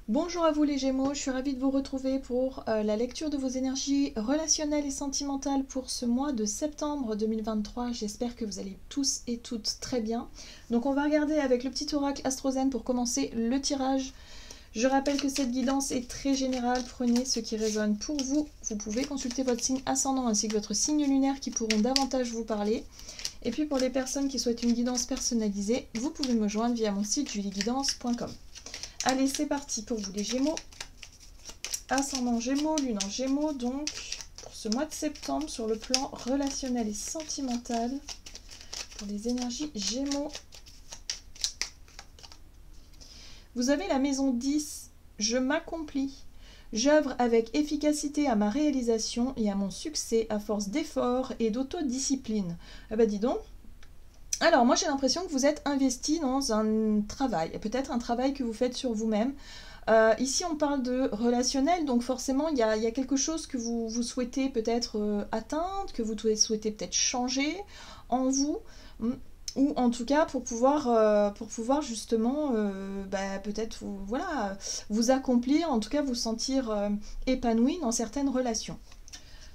Bonjour à vous les Gémeaux, je suis ravie de vous retrouver pour la lecture de vos énergies relationnelles et sentimentales pour ce mois de septembre 2023. J'espère que vous allez tous et toutes très bien. Donc on va regarder avec le petit oracle Astrozen pour commencer le tirage. Je rappelle que cette guidance est très générale, prenez ce qui résonne pour vous. Vous pouvez consulter votre signe ascendant ainsi que votre signe lunaire qui pourront davantage vous parler. Et puis pour les personnes qui souhaitent une guidance personnalisée, vous pouvez me joindre via mon site julieguidance.com. Allez, c'est parti pour vous les Gémeaux. Ascendant Gémeaux, Lune en Gémeaux, donc pour ce mois de septembre sur le plan relationnel et sentimental pour les énergies Gémeaux. Vous avez la maison 10, je m'accomplis. J'œuvre avec efficacité à ma réalisation et à mon succès à force d'efforts et d'autodiscipline. Ah bah dis donc. Alors moi j'ai l'impression que vous êtes investi dans un travail, peut-être un travail que vous faites sur vous-même. Ici on parle de relationnel, donc forcément il y a quelque chose que vous souhaitez peut-être atteindre, que vous souhaitez peut-être changer en vous, ou en tout cas pour pouvoir justement peut-être vous accomplir, en tout cas vous sentir épanoui dans certaines relations.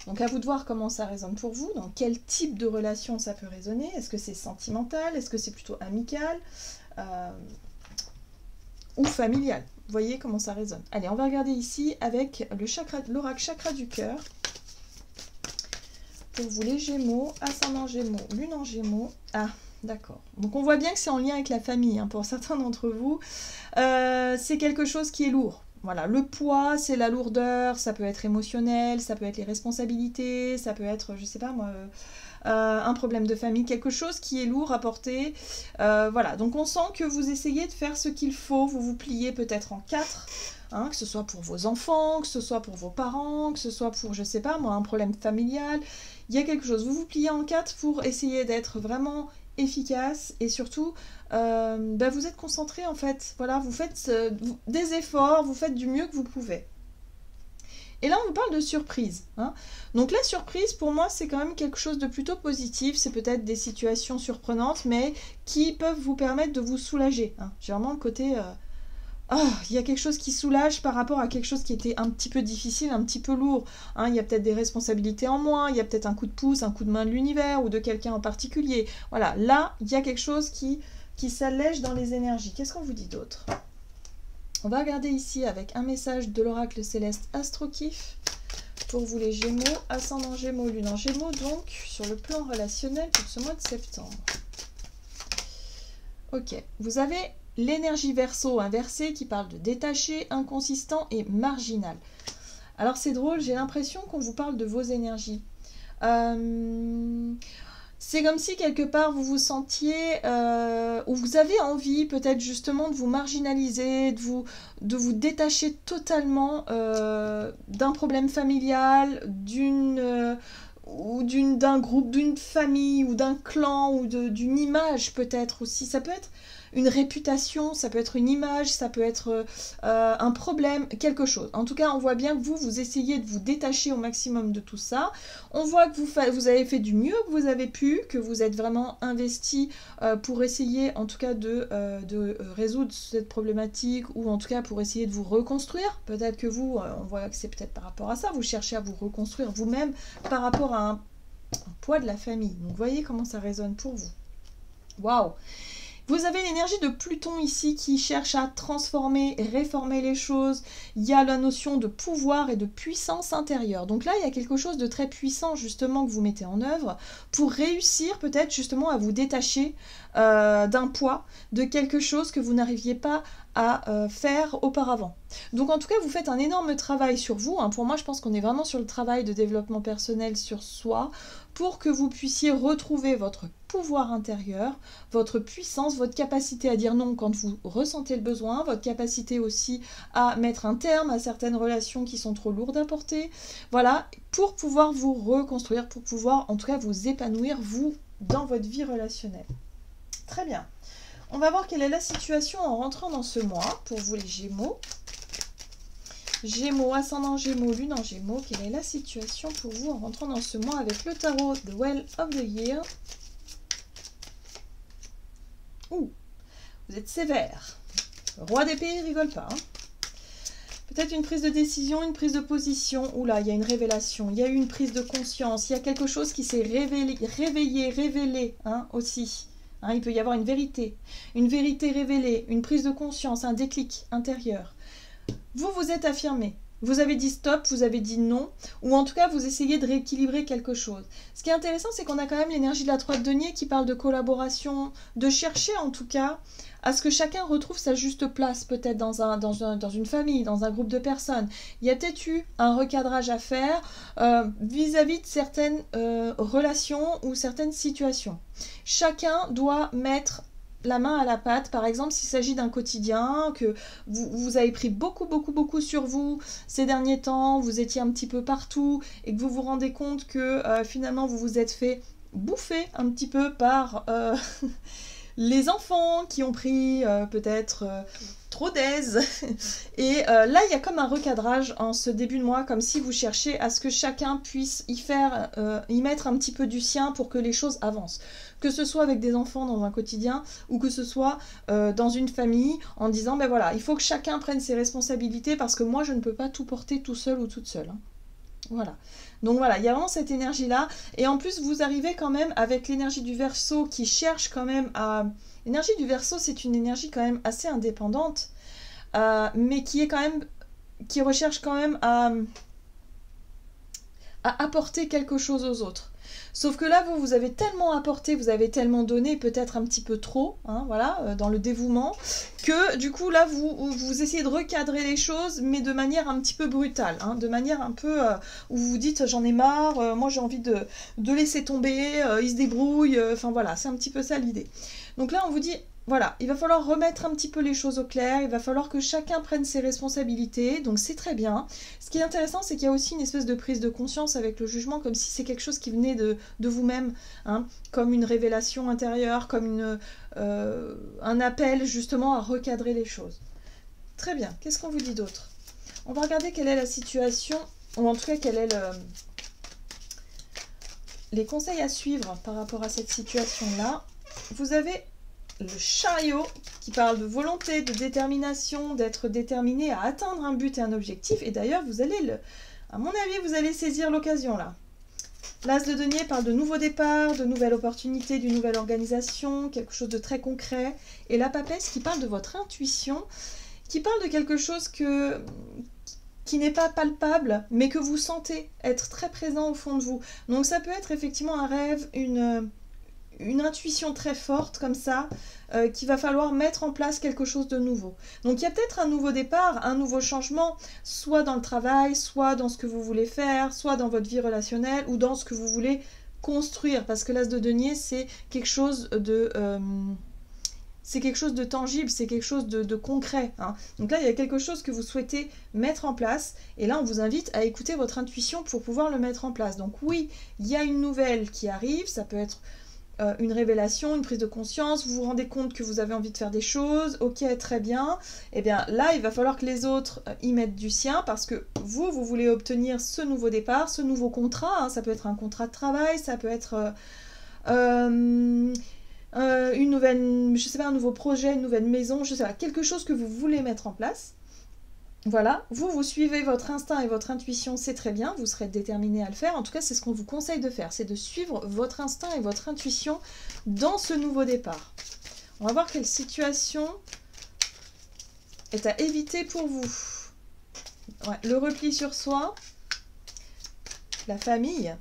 Donc à vous de voir comment ça résonne pour vous, dans quel type de relation ça peut résonner. Est-ce que c'est sentimental, est-ce que c'est plutôt amical ou familial? Vous voyez comment ça résonne. Allez, on va regarder ici avec l'oracle chakra du cœur. Pour vous les Gémeaux, ascendant Gémeaux, Lune en Gémeaux. Ah, d'accord. Donc on voit bien que c'est en lien avec la famille, hein, pour certains d'entre vous. C'est quelque chose qui est lourd. Voilà, le poids, c'est la lourdeur, ça peut être émotionnel, ça peut être les responsabilités, ça peut être, je sais pas moi, un problème de famille, quelque chose qui est lourd à porter. Voilà, donc on sent que vous essayez de faire ce qu'il faut, vous vous pliez peut-être en quatre, hein, que ce soit pour vos enfants, que ce soit pour vos parents, que ce soit pour, je sais pas moi, un problème familial. Il y a quelque chose, vous vous pliez en quatre pour essayer d'être vraiment efficace et surtout vous êtes concentré en fait, voilà, vous faites des efforts, vous faites du mieux que vous pouvez. Et là on vous parle de surprise, hein. Donc la surprise pour moi c'est quand même quelque chose de plutôt positif, c'est peut-être des situations surprenantes mais qui peuvent vous permettre de vous soulager, hein. J'ai vraiment le côté il y a quelque chose qui soulage par rapport à quelque chose qui était un petit peu difficile, un petit peu lourd, hein. Il y a peut-être des responsabilités en moins, il y a peut-être un coup de pouce, un coup de main de l'univers ou de quelqu'un en particulier. Voilà, là, il y a quelque chose qui s'allège dans les énergies. Qu'est-ce qu'on vous dit d'autre? On va regarder ici avec un message de l'oracle céleste Astrokif pour vous les Gémeaux, ascendant Gémeaux, Lune en Gémeaux, donc sur le plan relationnel pour ce mois de septembre. Ok, vous avez l'énergie Verseau inversée qui parle de détaché, inconsistant et marginal. Alors c'est drôle, j'ai l'impression qu'on vous parle de vos énergies. C'est comme si quelque part vous vous sentiez, ou vous avez envie peut-être justement de vous marginaliser, de vous détacher totalement d'un problème familial, d'un groupe, d'une famille ou d'un clan ou d'une image peut-être aussi. Ça peut être une réputation, ça peut être une image, ça peut être un problème, quelque chose. En tout cas, on voit bien que vous essayez de vous détacher au maximum de tout ça. On voit que vous avez fait du mieux que vous avez pu, que vous êtes vraiment investi pour essayer en tout cas de résoudre cette problématique ou en tout cas pour essayer de vous reconstruire. Peut-être que vous, on voit que c'est peut-être par rapport à ça, vous cherchez à vous reconstruire vous-même par rapport à un poids de la famille. Donc, vous voyez comment ça résonne pour vous. Waouh! Vous avez l'énergie de Pluton ici qui cherche à transformer, réformer les choses. Il y a la notion de pouvoir et de puissance intérieure. Donc là, il y a quelque chose de très puissant justement que vous mettez en œuvre pour réussir peut-être justement à vous détacher d'un poids, de quelque chose que vous n'arriviez pas à faire auparavant. Donc en tout cas, vous faites un énorme travail sur vous, hein. Pour moi, je pense qu'on est vraiment sur le travail de développement personnel sur soi pour que vous puissiez retrouver votre pouvoir intérieur, votre puissance, votre capacité à dire non quand vous ressentez le besoin, votre capacité aussi à mettre un terme à certaines relations qui sont trop lourdes à porter. Voilà, pour pouvoir vous reconstruire, pour pouvoir en tout cas vous épanouir, vous, dans votre vie relationnelle. Très bien. On va voir quelle est la situation en rentrant dans ce mois pour vous les Gémeaux. Gémeaux, ascendant Gémeaux, Lune en Gémeaux. Quelle est la situation pour vous en rentrant dans ce mois avec le tarot The Well of the Year? Ouh, vous êtes sévère. Le roi d'épée, il rigole pas, hein. Peut-être une prise de décision, une prise de position. Oula, il y a une révélation, il y a eu une prise de conscience, il y a quelque chose qui s'est révélé hein, aussi. Hein, il peut y avoir une vérité révélée, une prise de conscience, un déclic intérieur. Vous vous êtes affirmé. Vous avez dit stop, vous avez dit non, ou en tout cas vous essayez de rééquilibrer quelque chose. Ce qui est intéressant, c'est qu'on a quand même l'énergie de la 3 de denier qui parle de collaboration, de chercher en tout cas à ce que chacun retrouve sa juste place, peut-être dans une famille, dans un groupe de personnes. Il y a peut-être eu un recadrage à faire vis-à-vis de certaines relations ou certaines situations. Chacun doit mettre la main à la pâte, par exemple, s'il s'agit d'un quotidien, que vous avez pris beaucoup sur vous ces derniers temps, vous étiez un petit peu partout, et que vous vous rendez compte que finalement vous vous êtes fait bouffer un petit peu par les enfants qui ont pris peut-être trop d'aise. Et là, il y a comme un recadrage en ce début de mois, comme si vous cherchez à ce que chacun puisse y mettre un petit peu du sien pour que les choses avancent. Que ce soit avec des enfants dans un quotidien ou que ce soit dans une famille en disant, ben voilà, il faut que chacun prenne ses responsabilités parce que moi, je ne peux pas tout porter tout seul ou toute seule. Hein. Voilà. Donc voilà, il y a vraiment cette énergie-là. Et en plus, vous arrivez quand même avec l'énergie du Verseau qui cherche quand même à... L'énergie du Verseau, c'est une énergie quand même assez indépendante, mais qui recherche quand même à apporter quelque chose aux autres. Sauf que là, vous avez tellement apporté, vous avez tellement donné, peut-être un petit peu trop, hein, voilà, dans le dévouement, que du coup, là, vous essayez de recadrer les choses, mais de manière un petit peu brutale, hein, de manière un peu où vous dites, j'en ai marre, moi j'ai envie de laisser tomber, il se débrouille, enfin voilà, c'est un petit peu ça l'idée. Donc là, on vous dit, voilà, il va falloir remettre un petit peu les choses au clair, il va falloir que chacun prenne ses responsabilités, donc c'est très bien. Ce qui est intéressant, c'est qu'il y a aussi une espèce de prise de conscience avec le jugement, comme si c'est quelque chose qui venait de vous-même, hein, comme une révélation intérieure, comme un appel justement à recadrer les choses. Très bien, qu'est-ce qu'on vous dit d'autre? On va regarder quelle est la situation, ou en tout cas quel est les conseils à suivre par rapport à cette situation-là. Vous avez le chariot qui parle de volonté, de détermination, d'être déterminé à atteindre un but et un objectif. Et d'ailleurs, vous allez à mon avis, vous allez saisir l'occasion là. L'As de denier parle de nouveaux départs, de nouvelles opportunités, d'une nouvelle organisation, quelque chose de très concret. Et la papesse qui parle de votre intuition, qui parle de quelque chose qui n'est pas palpable, mais que vous sentez être très présent au fond de vous. Donc ça peut être effectivement un rêve, une intuition très forte comme ça, qu'il va falloir mettre en place quelque chose de nouveau. Donc il y a peut-être un nouveau départ, un nouveau changement, soit dans le travail, soit dans ce que vous voulez faire, soit dans votre vie relationnelle, ou dans ce que vous voulez construire, parce que l'As de denier, c'est quelque chose de... c'est quelque chose de tangible, c'est quelque chose de concret. Hein. Donc là, il y a quelque chose que vous souhaitez mettre en place. Et là, on vous invite à écouter votre intuition pour pouvoir le mettre en place. Donc oui, il y a une nouvelle qui arrive. Ça peut être une révélation, une prise de conscience. Vous vous rendez compte que vous avez envie de faire des choses. Ok, très bien. Et bien là, il va falloir que les autres y mettent du sien parce que vous voulez obtenir ce nouveau départ, ce nouveau contrat. Hein. Ça peut être un contrat de travail, ça peut être... une nouvelle, je sais pas, un nouveau projet, une nouvelle maison, je sais pas, quelque chose que vous voulez mettre en place. Voilà, vous suivez votre instinct et votre intuition, c'est très bien, vous serez déterminé à le faire. En tout cas, c'est ce qu'on vous conseille de faire, c'est de suivre votre instinct et votre intuition dans ce nouveau départ. On va voir quelle situation est à éviter pour vous. Ouais, le repli sur soi, la famille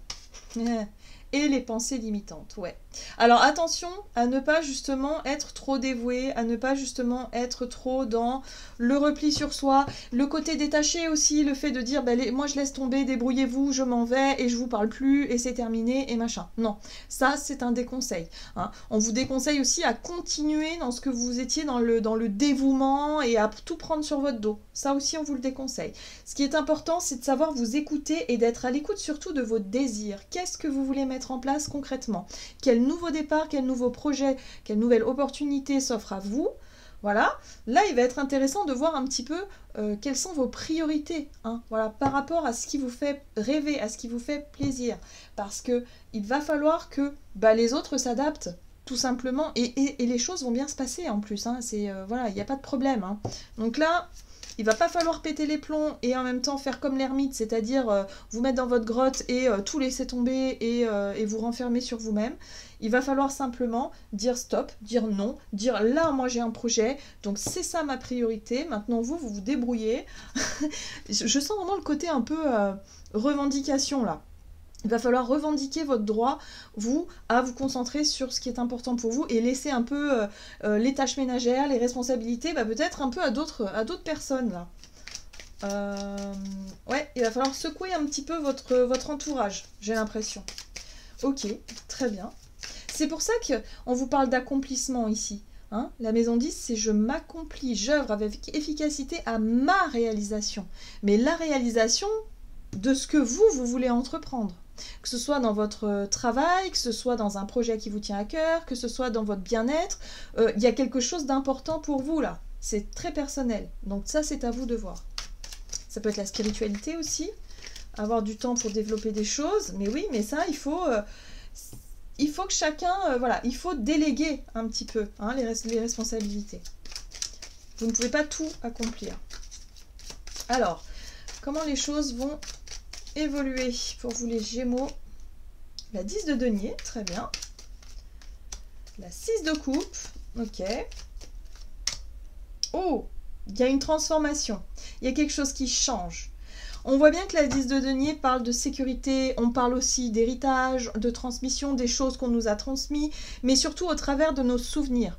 et les pensées limitantes, ouais. Alors attention à ne pas justement être trop dévoué, à ne pas justement être trop dans le repli sur soi, le côté détaché aussi, le fait de dire bah, moi je laisse tomber, débrouillez-vous, je m'en vais et je vous parle plus et c'est terminé et machin. Non, ça c'est un déconseil. Hein. On vous déconseille aussi à continuer dans ce que vous étiez dans le dévouement et à tout prendre sur votre dos. Ça aussi on vous le déconseille. Ce qui est important c'est de savoir vous écouter et d'être à l'écoute surtout de vos désirs. Qu'est-ce que vous voulez mettre en place concrètement? Quel nouveau départ, quel nouveau projet, quelle nouvelle opportunité s'offre à vous? Voilà, là il va être intéressant de voir un petit peu quelles sont vos priorités, hein, voilà, par rapport à ce qui vous fait rêver, à ce qui vous fait plaisir. Parce que il va falloir que les autres s'adaptent, tout simplement, et les choses vont bien se passer en plus, hein, voilà, il n'y a pas de problème. Hein. Donc là, Il va pas falloir péter les plombs et en même temps faire comme l'ermite, c'est-à-dire vous mettre dans votre grotte et tout laisser tomber et vous renfermer sur vous-même. Il va falloir simplement dire stop, dire non, dire là moi j'ai un projet, donc c'est ça ma priorité, maintenant vous vous débrouillez. Je sens vraiment le côté un peu revendication là. Il va falloir revendiquer votre droit, vous, à vous concentrer sur ce qui est important pour vous et laisser un peu les tâches ménagères, les responsabilités, peut-être un peu à d'autres personnes, là. Ouais, il va falloir secouer un petit peu votre entourage, j'ai l'impression. Ok, très bien. C'est pour ça qu'on vous parle d'accomplissement ici. Hein. La maison 10, c'est je m'accomplis, j'œuvre avec efficacité à ma réalisation. Mais la réalisation de ce que vous voulez entreprendre. Que ce soit dans votre travail, que ce soit dans un projet qui vous tient à cœur, que ce soit dans votre bien-être, il y a quelque chose d'important pour vous là. C'est très personnel. Donc ça, c'est à vous de voir. Ça peut être la spiritualité aussi, avoir du temps pour développer des choses. Mais oui, mais ça, il faut que chacun, voilà, il faut déléguer un petit peu hein, les responsabilités. Vous ne pouvez pas tout accomplir. Alors, comment les choses vont évoluer pour vous les Gémeaux? La 10 de denier, très bien. La 6 de coupe, ok. Oh, il y a une transformation. Il y a quelque chose qui change. On voit bien que la 10 de denier parle de sécurité, on parle aussi d'héritage, de transmission, des choses qu'on nous a transmises, mais surtout au travers de nos souvenirs.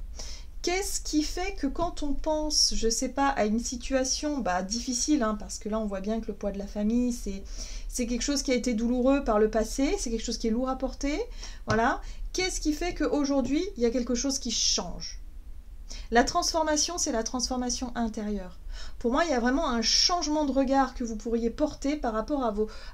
Qu'est-ce qui fait que quand on pense, je sais pas, à une situation difficile, hein, parce que là on voit bien que le poids de la famille, c'est quelque chose qui a été douloureux par le passé, c'est quelque chose qui est lourd à porter, voilà. Qu'est-ce qui fait qu'aujourd'hui, il y a quelque chose qui change? La transformation, c'est la transformation intérieure. Pour moi, il y a vraiment un changement de regard que vous pourriez porter par rapport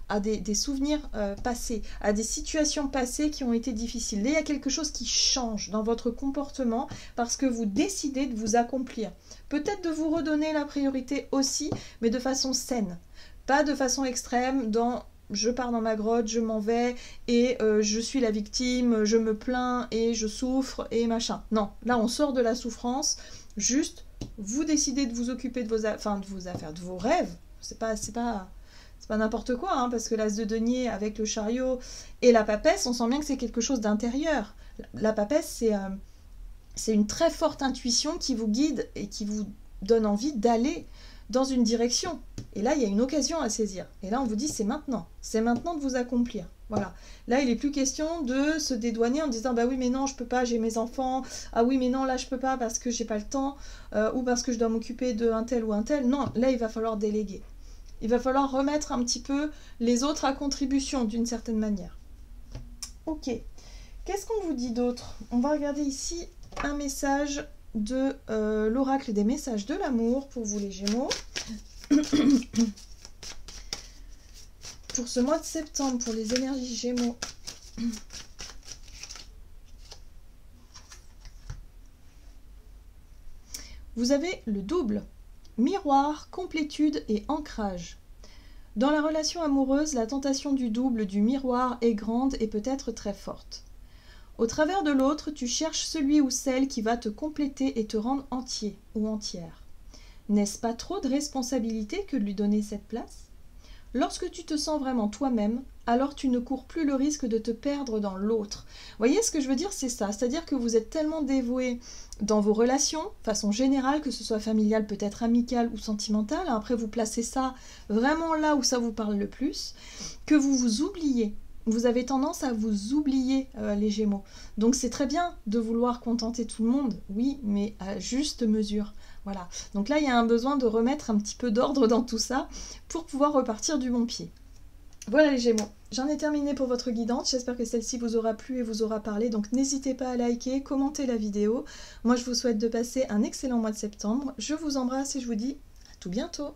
à des souvenirs passés, à des situations passées qui ont été difficiles. Là, il y a quelque chose qui change dans votre comportement parce que vous décidez de vous accomplir. Peut-être de vous redonner la priorité aussi, mais de façon saine. Pas de façon extrême dans je pars dans ma grotte, je m'en vais et je suis la victime, je me plains et je souffre et machin. Non, là on sort de la souffrance, juste vous décidez de vous occuper de vos affaires, de vos rêves. C'est pas n'importe quoi, hein, parce que l'as de denier avec le chariot et la papesse, on sent bien que c'est quelque chose d'intérieur. La papesse, c'est une très forte intuition qui vous guide et qui vous donne envie d'aller dans une direction. Et là, il y a une occasion à saisir. Et là, on vous dit, c'est maintenant. C'est maintenant de vous accomplir. Voilà. Là, il n'est plus question de se dédouaner en disant, bah oui, mais non, je peux pas, j'ai mes enfants. Ah oui, mais non, là, je peux pas parce que j'ai pas le temps. Ou parce que je dois m'occuper d'un tel ou un tel. Non, là, il va falloir déléguer. Il va falloir remettre un petit peu les autres à contribution, d'une certaine manière. Ok. Qu'est-ce qu'on vous dit d'autre? On va regarder ici un message de l'oracle des messages de l'amour pour vous les Gémeaux. Pour ce mois de septembre, pour les énergies Gémeaux. Vous avez le double, miroir, complétude et ancrage. Dans la relation amoureuse, la tentation du double, du miroir est grande et peut être très forte. Au travers de l'autre, tu cherches celui ou celle qui va te compléter et te rendre entier ou entière. N'est-ce pas trop de responsabilité que de lui donner cette place? Lorsque tu te sens vraiment toi-même, alors tu ne cours plus le risque de te perdre dans l'autre. Voyez ce que je veux dire, c'est ça. C'est-à-dire que vous êtes tellement dévoué dans vos relations, façon générale, que ce soit familiale, peut-être amicale ou sentimentale. Après, vous placez ça vraiment là où ça vous parle le plus, que vous vous oubliez. Vous avez tendance à vous oublier, les Gémeaux. Donc c'est très bien de vouloir contenter tout le monde, oui, mais à juste mesure. Voilà. Donc là, il y a un besoin de remettre un petit peu d'ordre dans tout ça pour pouvoir repartir du bon pied. Voilà les Gémeaux. J'en ai terminé pour votre guidance. J'espère que celle-ci vous aura plu et vous aura parlé. Donc n'hésitez pas à liker, commenter la vidéo. Moi, je vous souhaite de passer un excellent mois de septembre. Je vous embrasse et je vous dis à tout bientôt.